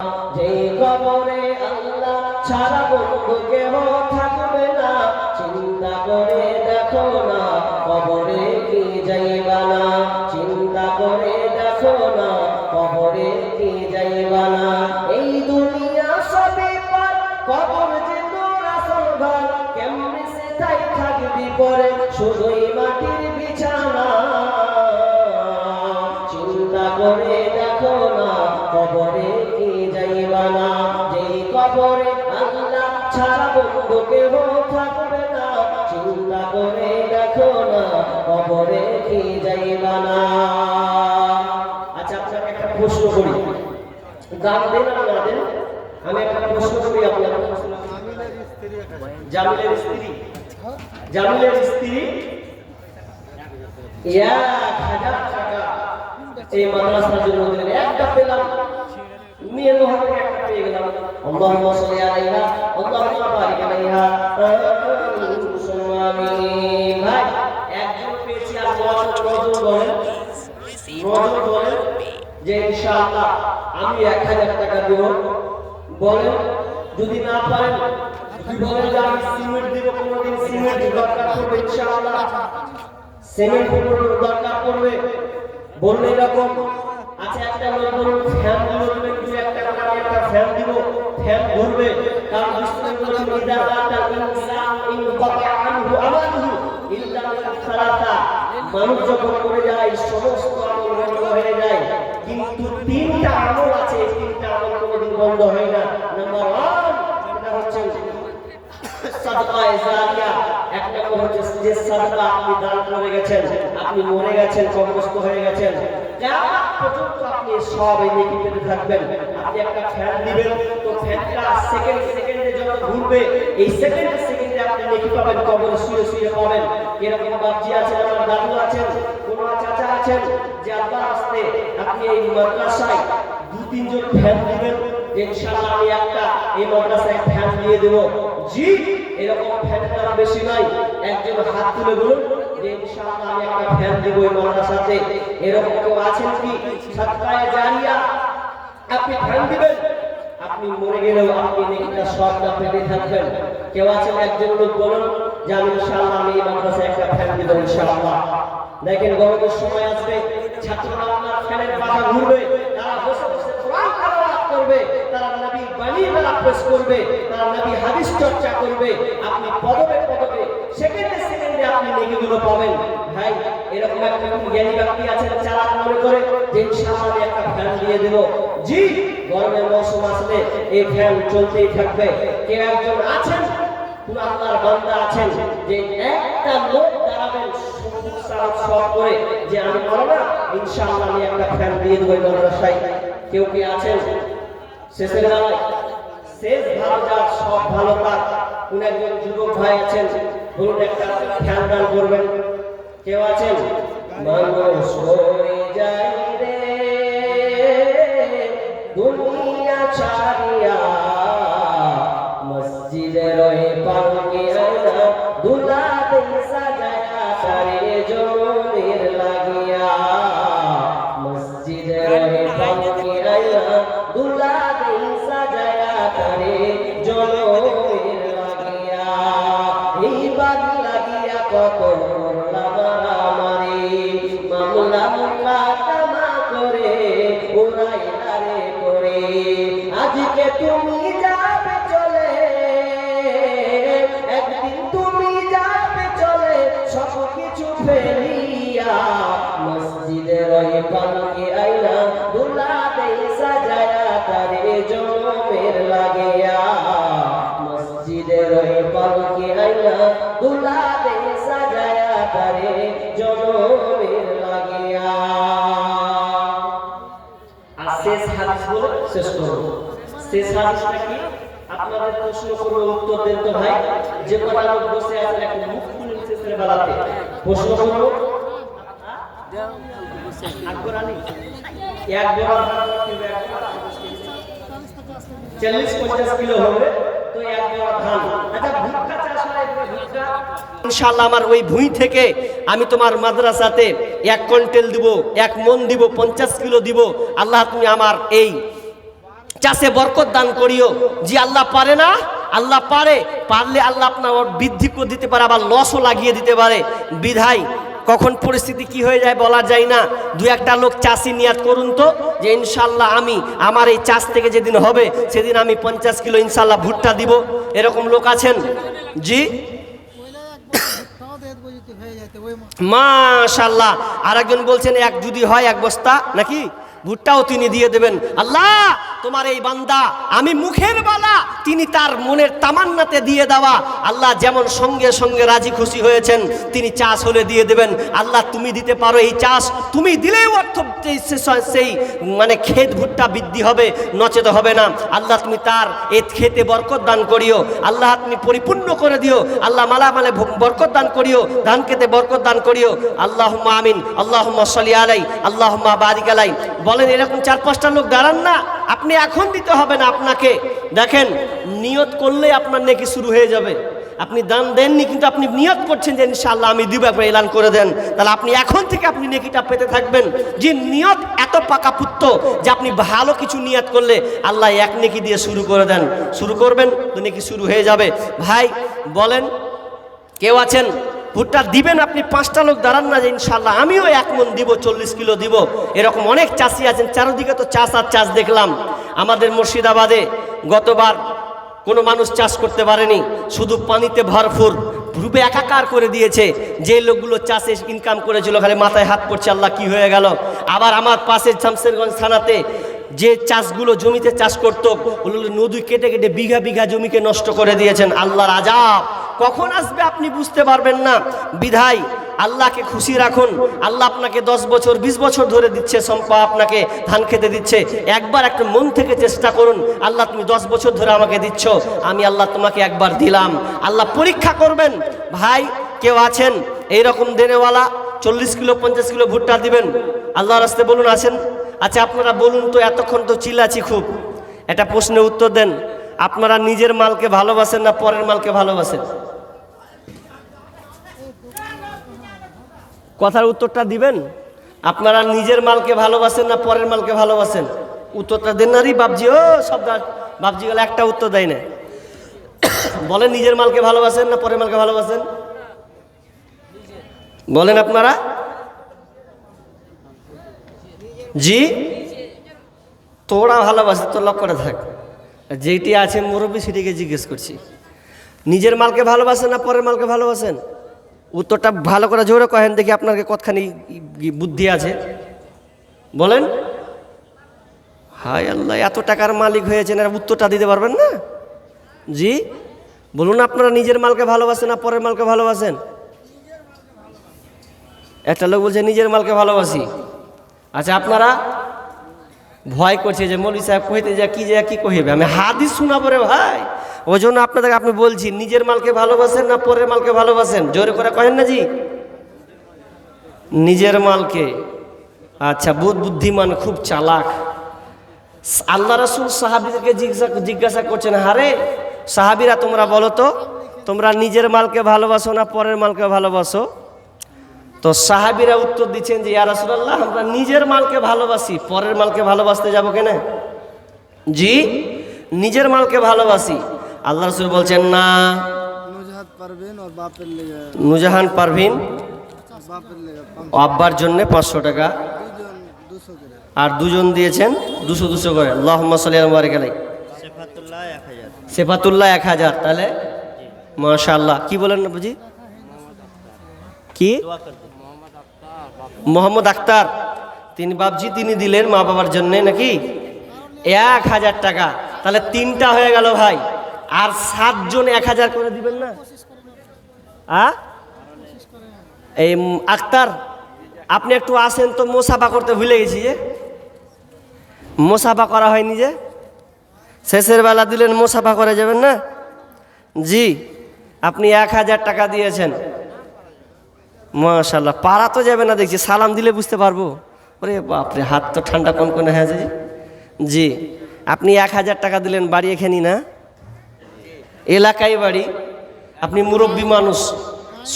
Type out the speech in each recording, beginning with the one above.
যে কবরে আল্লাহ ছাড়া বন্ধু কেহ থাকবে না, চিন্তা করে দেখো না কবরে কি যাইবা না, চিন্তা করে দেখো না কবরে কি যাইবা না। এই দুনিয়া সবই পার, কবর যে তোর আসল ঘর, কেমনে সে তাই থাকবি পরে শুধুই মাটির বিছানা। চিন্তা করে দেখো না কবরে কি যাইবা না, যেই কবরে আল্লাহ ছাড়া বন্ধু কেহ থাকবে না, চিন্তা করে দেখো না কবরে কি যাইবা না। আচ্ছা আপনাকে একটা প্রশ্ন করি, গান দেন আর না দেন, আমি একটা প্রশ্ন করি আপনাকে। জামিলের স্ত্রী, জামিলের স্ত্রী 1000 টাকা এই মাদ্রাসার জন্য দিলেন, একটা পেলাম মেয়ের হাতে একটা পেয়ে গেলাম। আল্লাহুম্মা সাল্লি আলাইহা আল্লাহুম্মা বারিক আলাইহা আমিন। ভাই একজন পেয়েছি আর নজন বলেন, নজন বলেন যে ইনশাআল্লাহ আমি 1000 টাকা দেব। বলেন যদি না পারেন বলেন যে আমি সিমেন্ট দেব, কোনদিন সিমেন্ট দরকার পড়বে ইনশাআল্লাহ, সিমেন্ট দরকার পড়বে বললে এরকম। আচ্ছা একটা লোক বলুন ফ্যান দিব, তুমি 2 টাকা করে একটা ফ্যান দিব, ফ্যান ঘুরবে, কারণ বিশ্বনবী ইদারাতা ইনসান ইন বাকা আনহু আমালুহু ইল্লা সালাতা, মানুষ যখন করে যায় সমস্ত আমল বন্ধ হয়ে যায়, কিন্তু 3টা আমল আছে, এই 3টা আমল কোনোদিন বন্ধ হয় না। নাম্বার 1 এটা হচ্ছে সাদকা জারিয়া, এক নম্বর হচ্ছে যে সাদকা আপনি দান করে গেছেন, আপনি মরে গেছেন, কবরস্থ হয়ে গেছেন, কিয়ামত পর্যন্ত আপনি সব এই নেকি পেতে থাকবেন। আপনি একটা ফ্যান দিবেন, তো ফ্যানটা সেকেন্ডে যখন ঘুরবে, এই সেকেন্ডে আপনি নেকি পাবেন, কবরে শুয়ে শুয়ে পাবেন। এরকম বাপজি আছেন, আমার দাদু আছেন, কোন চাচা আছেন যে আল্লাহর রাস্তায় আপনি এই মাদ্রাসায় 2-3 জন ফ্যান দিবেন, ইনশাআল্লাহ আমি একটা এই মাদ্রাসায় ফ্যান দিয়ে দেব। জি এরকম ফ্যানের দাম বেশি নয়, একজন হাত তুলে বলুন যে ইনশাআল্লাহ আমি একটা ফ্যান দেব এই মাদ্রাসাতে। এরকম কেউ আছেন কি? সাদকায়ে জারিয়া আপনি ফ্যান দিবেন, আপনি মরে গেলেও আপনি নেকিটা সবটা পেতে থাকবেন। কেউ আছেন একজন লোক বলুন যে আমি ইনশাআল্লাহ আমি এই মাদ্রাসায় একটা ফ্যান দেব ইনশাআল্লাহ। দেখেন গরমের সময় আসবে, ছাত্ররা আপনার ফ্যানের পাখা ঘুরবে, তারা বসে বসে কোরআন তেলাওয়াত করবে, তারা নবীর বাণী প্রেস করবে, তারা নবী হাদিস চর্চা করবে, আপনি পদবে পদবে সেকেন্ডে আপনি নেকিগুলো পাবেন। ভাই এরকম একটা জ্ঞানী ব্যক্তি আছেন চালাক মনে করে যে ইনশাআল্লাহ আমি একটা ফ্যান দিয়ে দেব। জি গরমের মৌসুম আসলে এই ফ্যান চলতেই থাকবে। কেউ একজন আছেন, কোন আল্লাহর বান্দা আছেন যে একটা লোক দাঁড়াবেন সব করে যে আমি মাওলানা ইনশাআল্লাহ আমি একটা ফ্যান দিয়ে দেব মাদ্রাসায়। কেউ কি আছেন? শেষের বেলায় শেষ ভালো যার সব ভালো তার কোন একজন যুবক ভাই আছেন, বলুন একটা ফ্যান দান করবেন। কেউ আছেন? মানুষ হয়ে যায় রে দুনিয়া ছাড়িয়া, মসজিদের ওই পালকে আয়না দুলাতে সাজায়া তারে জমির লাগিয়া, মসজিদের ওই পালকে আয়না দুলাতে সাজায়া তারে জমির লাগিয়া, এই বাদ লাগিয়া কত করলাম আমারে, মামলা মুকাদ্দমা করে উড়াইলা রে করে, আজকে তুমি যাবে চলে, একদিন তুমি যাবে চলে সব কিছু ফেলিয়া, মসজিদের ওই পালকে আয়না দুলাতে সাজায়া তারে জমির লাগিয়া, মসজিদের ওই পালকে আয়না দুলাতে সাজায়া তারে জমির লাগিয়া। আর শেষ হাদিস বলে শেষ করব। শেষ হাদিসটা কি? আপনাদের প্রশ্ন করবো, উত্তর দেন তো ভাই। যে কটা লোক বসে আছেন একটু মুখ খুলুন শেষের বেলাতে, প্রশ্ন করবো। আকবরানি এক বড় 40-50 কিলো হবে, তো এক বড় ধান। আচ্ছা ভুট্টা চাষ হয়, ভুট্টা ইনশাআল্লাহ আমার ওই ভুঁই থেকে আমি তোমার মাদ্রাসাতে 1 কুইন্টাল দিব, 1 মণ দিব, 50 কিলো দিব। আল্লাহ তুমি আমার এই চাষে বরকত দান করিও। জি আল্লাহ পারে না? আল্লাহ পারে, পারলে আল্লাহ আপনার বৃদ্ধি করে দিতে পারে, আবার লসও লাগিয়ে দিতে পারে। বিধায় কখন পরিস্থিতি কি হয়ে যায় বলা যায় না। দু একটা লোক চাষি নিয়াত করুন তো যে ইনশাল্লাহ আমি আমার এই চাষ থেকে যেদিন হবে সেদিন আমি 50 কিলো ইনশাল্লাহ ভুট্টা দিব। এরকম লোক আছেন? জি মাশাআল্লাহ। আরেকজন বলছেন এক যদি হয় 1 বস্তা নাকি ভুট্টাও তিনি দিয়ে দেবেন। আল্লাহ তোমার এই বান্দা আমি মুখের বালা, তিনি তার মনের তামান্নাতে দিয়ে দেওয়া। আল্লাহ যেমন সঙ্গে সঙ্গে রাজি খুশি হয়েছেন, তিনি চাষ হলে দিয়ে দেবেন। আল্লাহ তুমি দিতে পারো এই চাষ, তুমি দিলেই অর্থ সেই মানে ক্ষেত ভুট্টা বৃদ্ধি হবে, নচেত হবে না। আল্লাহ তুমি তার এই ক্ষেতে বরকত দান করিও। আল্লাহ তুমি পরিপূর্ণ করে দিও। আল্লাহ মালামালে বরকত দান করিও, ধান খেতে বরকত দান করিও। আল্লাহুম্মা আমিন, আল্লাহুম্মা সাল্লি আলাই, আল্লাহুম্মা বারিক আলাই। বলেন এরকম 4-5টা লোক দাঁড়ান না। আপনি এখন দিতে হবে না, আপনাকে দেখেন নিয়ত করলে আপনার নেকি শুরু হয়ে যাবে। আপনি দান দেননি কিন্তু আপনি নিয়ত করছেন যে ইনশাআল্লাহ আমি দিব, আপনি এলান করে দেন, তাহলে আপনি এখন থেকে আপনি নেকিটা পেতে থাকবেন। যে নিয়ত এত পাকাপুত্ত যে আপনি ভালো কিছু নিয়ত করলে আল্লাহ এক নেকি দিয়ে শুরু করে দেন, শুরু করবেন তো নেকি শুরু হয়ে যাবে। ভাই বলেন কেউ আছেন ভুট্টা দিবেন? আপনি 5টা লোক দাঁড়ান না যে ইনশাআল্লাহ আমিও 1 মণ দিব, 40 কিলো দিব। এরকম অনেক চাষি আছেন, চারদিকে তো চাষ আর চাষ দেখলাম। আমাদের মুর্শিদাবাদে গতবার কোনো মানুষ চাষ করতে পারেনি, শুধু পানিতে ভরপুর রূপে একাকার করে দিয়েছে। যে লোকগুলো চাষে ইনকাম করেছিল খালি মাথায় হাত পড়ছে আল্লাহ কি হয়ে গেল। আবার আমার পাশে শামসেরগঞ্জ থানাতে যে চাষগুলো জমিতে চাষ করতো ওগুলো নদী কেটে কেটে বিঘা বিঘা জমিকে নষ্ট করে দিয়েছেন। আল্লাহর আযাব কখন আসবে আপনি বুঝতে পারবেন না। বিধায় আল্লাহকে খুশি রাখুন। আল্লাহ আপনাকে 10 বছর 20 বছর ধরে দিচ্ছে সম্পদ, আপনাকে ধান খেতে দিচ্ছে। একবার একটা মন থেকে চেষ্টা করুন, আল্লাহ তুমি 10 বছর ধরে আমাকে দিচ্ছ, আমি আল্লাহ তোমাকে একবার দিলাম। আল্লাহ পরীক্ষা করবেন। ভাই কেউ আছেন এইরকম দেনেওয়ালা 40 কিলো 50 কিলো ভুট্টা দিবেন আল্লাহর রাস্তায়? বলুন আছেন? আচ্ছা আপনারা বলুন তো, এতক্ষণ তো চিল্লাছি খুব, একটা প্রশ্নের উত্তর দেন। আপনারা নিজের মালকে ভালোবাসেন না পরের মালকে ভালোবাসেন? কথার উত্তরটা দিবেন। আপনারা নিজের মালকে ভালোবাসেন না পরের মালকে ভালোবাসেন? উত্তরটা দেন না রে বাবজি। ও সব বাবজি গেলে একটা উত্তর দেয় না। বলেন নিজের মালকে ভালোবাসেন না পরের মালকে ভালোবাসেন? বলেন আপনারা। জি তোরা ভালোবাসে তো লক করে থাক, যেটি আছে মুরব্বী সেটিকে জিজ্ঞেস করছি। নিজের মালকে ভালোবাসেন না পরের মালকে ভালোবাসেন? উত্তরটা ভালো করে জোরে কহেন দেখি, আপনাকে কতখানি বুদ্ধি আছে বলেন। হায় আল্লাহ, এত টাকার মালিক হয়েছেন আর উত্তরটা দিতে পারবেন না? জি বলুন, আপনারা নিজের মালকে ভালোবাসেন না পরের মালকে ভালোবাসেন? একটা লোক বলছে নিজের মালকে ভালোবাসি। আচ্ছা আপনারা ভয় করছে যে মৌলভী সাহেব কইতে যা কি কহিবে, আমি হাদিস শোনাবো রে ভাই। ওই জন্য আপনাদেরকে আপনি বলছি নিজের মালকে ভালোবাসেন না পরের মালকে ভালোবাসেন? জোরে করে কহেন না জি। নিজের মালকে। আচ্ছা বুদ্ধিমান, খুব চালাক। আল্লাহ রাসূল সাহাবীদেরকে জিজ্ঞাসা করছেন, হারে সাহাবীরা তোমরা বলো তো, তোমরা নিজের মালকে ভালোবাসো না পরের মালকে ভালোবাসো? তো সাহাবীরা উত্তর দিচ্ছেন যে ইয়া রাসূলুল্লাহ আমরা নিজের মালকে ভালোবাসি, পরের মালকে ভালোবাসতে যাব কেন? জি নিজের মালকে ভালোবাসি। আল্লাহ রাসূল বলছেন না, নুজাহান পারভিন আব্বার জন্য 500 টাকা আর দুজন দিয়েছেন 200 করে। আল্লাহুম্মা সাল্লি আলা বারিক আলাই। সেফাতুল্লাহ 1000। তাহলে মাশাআল্লাহ। কি বলেন না বুঝি? কি মোহাম্মদ আক্তার তিনি বাবজি তিনি দিলেন মা বাবার জন্য নাকি 1000 টাকা। তাহলে 3টা হয়ে গেল ভাই। আর 7 জন 1000 করে দিবেন না? এই আক্তার আপনি একটু আসেন তো, মোসাফা করতে ভুলে গেছি যে মোসাফা করা হয়নি, যে শেষের বেলা দিলেন মোসাফা করে যাবেন না? জি আপনি 1000 টাকা দিয়েছেন মাশাআল্লাহ। পারা তো যাবে না দেখছি, সালাম দিলে বুঝতে পারবো। ওরে বাপরে, হাত তো ঠান্ডা কনকনে হয়ে যায়। জি আপনি 1000 টাকা দিলেন, বাড়ি এখানেই না, এলাকায় বাড়ি, আপনি মুরব্বী মানুষ,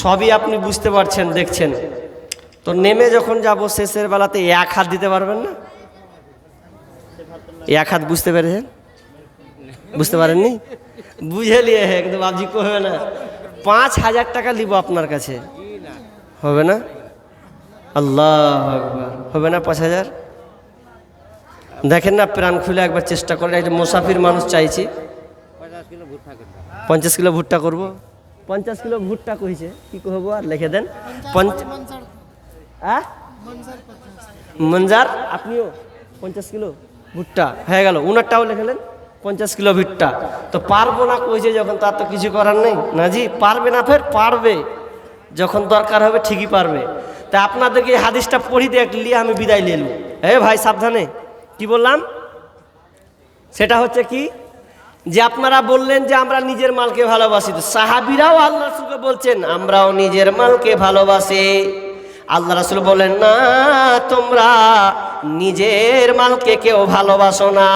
সবই আপনি বুঝতে পারছেন দেখছেন। তো নেমে যখন যাব শেষের বেলাতে 1 হাত দিতে পারবেন না? এক হাত বুঝতে পেরেছেন? বুঝতে পারেননি? বুঝে নিয়ে কিন্তু বাবজি কবে না 5,000 টাকা দিব আপনার কাছে, হবে না? আল্লাহু আকবার, হবে না 5,000? দেখেন না, প্রাণ খুলে একবার চেষ্টা করেন। একটা মুসাফির মানুষ চাইছি, 50 কিলো ভুট্টা করবো। 50 কিলো ভুট্টা কইছে, কি করবো আর লিখে দেন। মঞ্জার আপনিও 50 কিলো ভুট্টা হয়ে গেল, উনারটাও লিখলেন 50 কিলো ভুট্টা। তো পারবো না কইছে যখন, তার তো কিছু করার নেই না জি। পারবে না, ফের পারবে, যখন দরকার হবে ঠিকই পারবে। তা আপনাদেরকে এই হাদিসটা পড়ি দেখলি আমি বিদায় নিয়ে নেব। ভাই সাবধানে, কি বললাম সেটা হচ্ছে কি, যে আপনারা বললেন যে আমরা নিজের মালকে ভালোবাসি, তো সাহাবীরাও আল্লাহ রাসূলকে বলছেন আমরাও নিজের মালকে ভালোবাসি। আল্লাহ রাসূল বলেন না, তোমরা নিজের মালকে কেউ ভালোবাসো না।